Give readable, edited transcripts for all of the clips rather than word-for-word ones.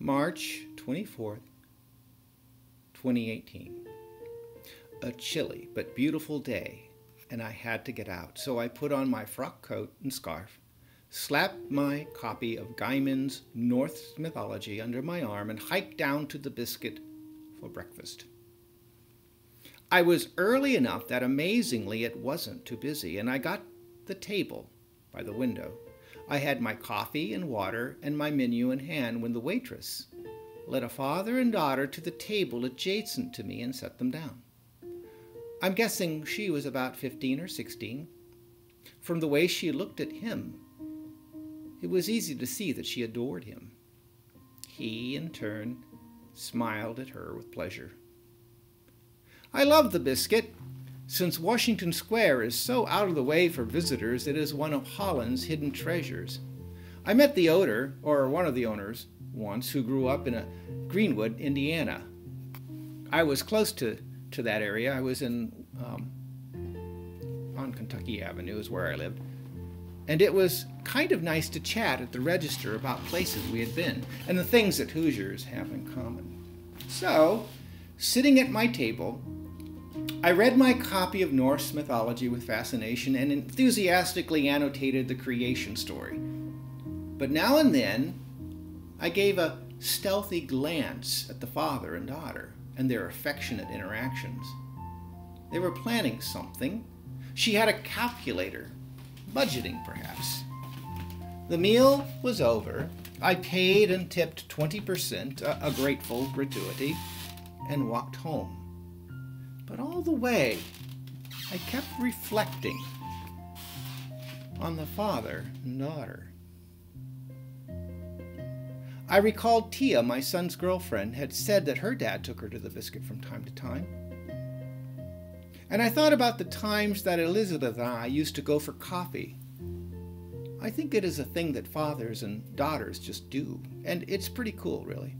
March 24th, 2018. A chilly but beautiful day, and I had to get out, so I put on my frock coat and scarf, slapped my copy of Gaiman's Norse Mythology under my arm, and hiked down to the Biscuit for breakfast. I was early enough that amazingly it wasn't too busy, and I got the table by the window. I had my coffee and water and my menu in hand when the waitress led a father and daughter to the table adjacent to me and set them down. I'm guessing she was about 15 or 16. From the way she looked at him, it was easy to see that she adored him. He, in turn, smiled at her with pleasure. I love the Biscuit. Since Washington Square is so out of the way for visitors, it is one of Holland's hidden treasures. I met the owner, or one of the owners, once, who grew up in Greenwood, Indiana. I was close to that area. I was on Kentucky Avenue is where I lived. And it was kind of nice to chat at the register about places we had been and the things that Hoosiers have in common. So, sitting at my table, I read my copy of Norse mythology with fascination and enthusiastically annotated the creation story. But now and then, I gave a stealthy glance at the father and daughter and their affectionate interactions. They were planning something. She had a calculator, budgeting perhaps. The meal was over. I paid and tipped 20%, a grateful gratuity, and walked home. But all the way, I kept reflecting on the father and daughter. I recalled Tia, my son's girlfriend, had said that her dad took her to the Biscuit from time to time. And I thought about the times that Elizabeth and I used to go for coffee. I think it is a thing that fathers and daughters just do, and it's pretty cool, really.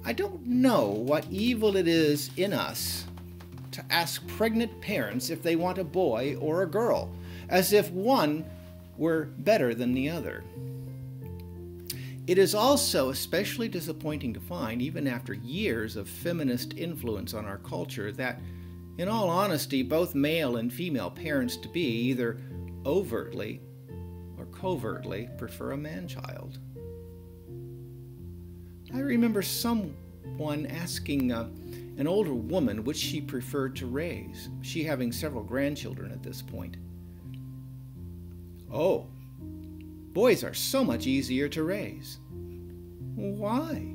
I don't know what evil it is in us to ask pregnant parents if they want a boy or a girl, as if one were better than the other. It is also especially disappointing to find, even after years of feminist influence on our culture, that, in all honesty, both male and female parents-to-be either overtly or covertly prefer a man-child. I remember someone asking an older woman which she preferred to raise, she having several grandchildren at this point. "Oh, boys are so much easier to raise." "Why?"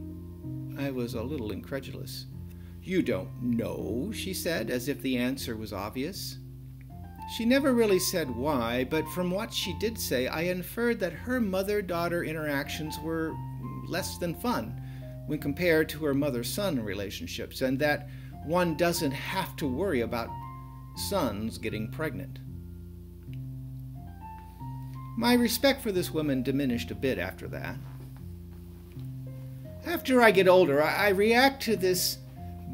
I was a little incredulous. "You don't know," she said, as if the answer was obvious. She never really said why, but from what she did say, I inferred that her mother-daughter interactions were less than fun when compared to her mother-son relationships, and that one doesn't have to worry about sons getting pregnant. My respect for this woman diminished a bit after that. After I get older, I react to this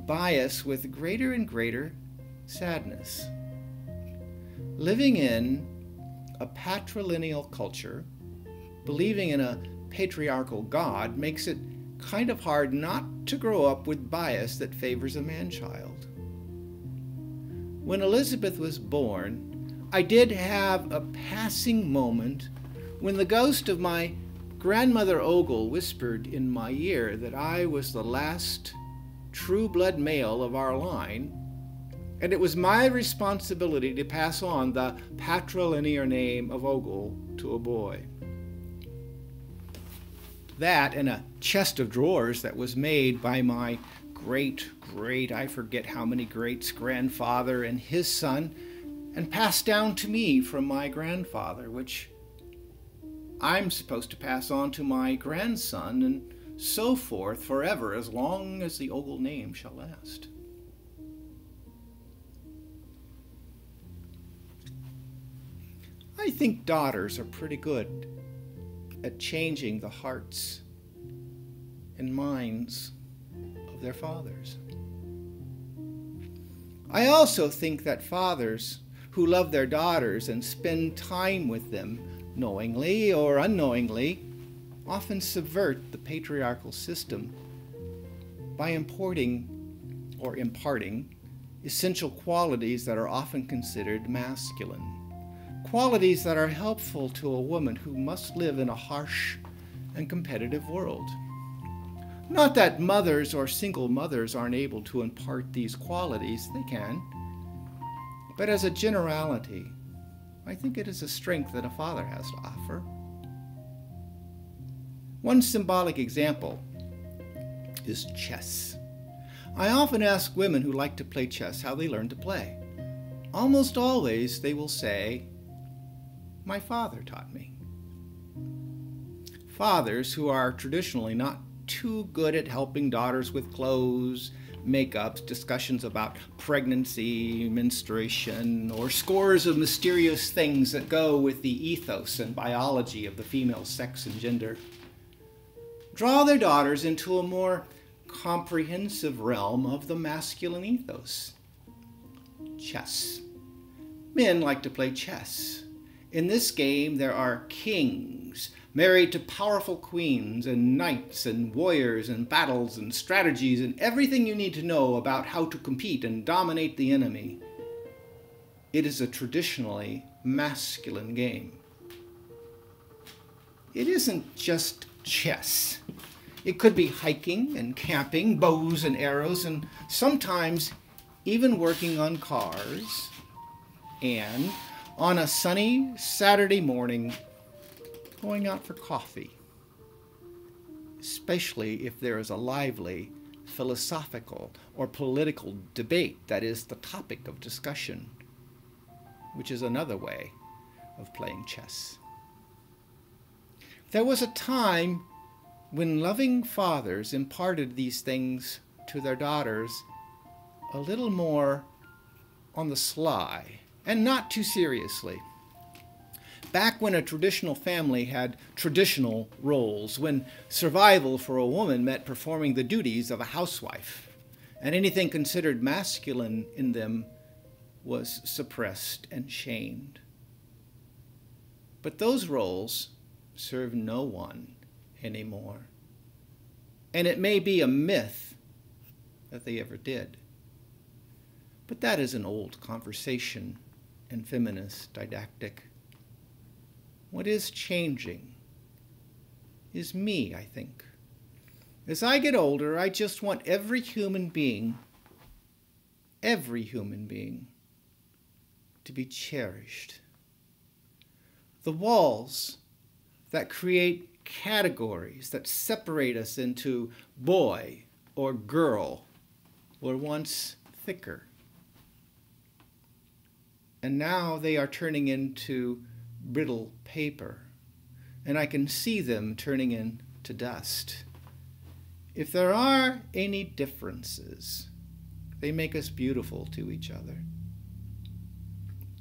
bias with greater and greater sadness. Living in a patrilineal culture, believing in a patriarchal God, makes it kind of hard not to grow up with bias that favors a man-child. When Elizabeth was born, I did have a passing moment when the ghost of my grandmother Ogle whispered in my ear that I was the last true-blood male of our line, and it was my responsibility to pass on the patrilineal name of Ogle to a boy. That and a chest of drawers that was made by my great, I forget how many greats, grandfather and his son, and passed down to me from my grandfather, which I'm supposed to pass on to my grandson, and so forth forever, as long as the Ogle name shall last. I think daughters are pretty good at changing the hearts and minds of their fathers. I also think that fathers who love their daughters and spend time with them, knowingly or unknowingly, often subvert the patriarchal system by importing or imparting essential qualities that are often considered masculine. Qualities that are helpful to a woman who must live in a harsh and competitive world. Not that mothers or single mothers aren't able to impart these qualities, they can. But as a generality, I think it is a strength that a father has to offer. One symbolic example is chess. I often ask women who like to play chess how they learn to play. Almost always they will say, "My father taught me." Fathers who are traditionally not too good at helping daughters with clothes, makeup, discussions about pregnancy, menstruation, or scores of mysterious things that go with the ethos and biology of the female sex and gender, draw their daughters into a more comprehensive realm of the masculine ethos. Chess. Men like to play chess. In this game, there are kings married to powerful queens, and knights and warriors and battles and strategies and everything you need to know about how to compete and dominate the enemy. It is a traditionally masculine game. It isn't just chess. It could be hiking and camping, bows and arrows, and sometimes even working on cars. And on a sunny Saturday morning, going out for coffee, especially if there is a lively philosophical or political debate that is the topic of discussion, which is another way of playing chess. There was a time when loving fathers imparted these things to their daughters a little more on the sly and not too seriously. Back when a traditional family had traditional roles, when survival for a woman meant performing the duties of a housewife, and anything considered masculine in them was suppressed and shamed. But those roles serve no one anymore. And it may be a myth that they ever did. But that is an old conversation and feminist didactic. What is changing is me, I think. As I get older, I just want every human being, to be cherished. The walls that create categories that separate us into boy or girl were once thicker. And now they are turning into brittle paper, and I can see them turning into dust. If there are any differences, they make us beautiful to each other.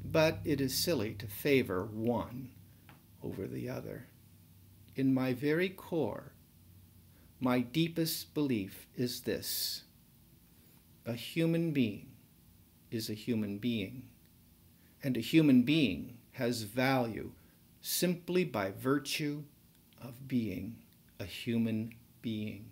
But it is silly to favor one over the other. In my very core, my deepest belief is this: a human being is a human being, and a human being has value simply by virtue of being a human being.